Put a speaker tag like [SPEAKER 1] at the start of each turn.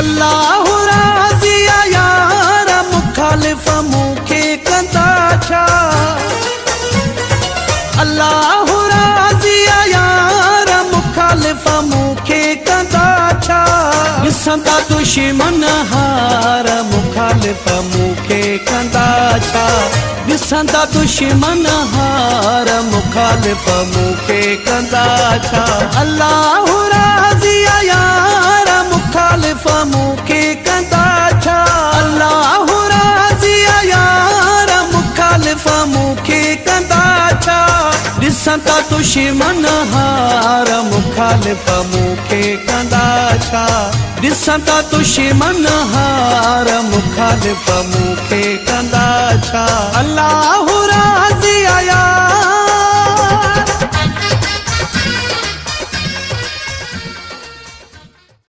[SPEAKER 1] अल्लाह राज़ी आ यार मुखालिफ़ मूंखे कंदा छा। अल्लाह राज़ी आ यार मुखालिफ़ मूंखे कंदा छा। ॾिसंदा दुश्मन हार मुखालिफ़ मूंखे कंदा छा। ॾिसंदा दुश्मन हार मुखालिफ़ मूंखे कंदा छा। अल्लाह राज़ी आ यार मुखालिफ़ मूंखे कंदा छा। अल्लाह राज़ी आ यार मुखालिफ़ मूंखे कंदा छा। ॾिसंदा दुश्मन हार मुखालिफ़ मूंखे कंदा छा। ॾिसंदा दुश्मन हार मुखालिफ़ मूंखे कंदा छा। अल्लाह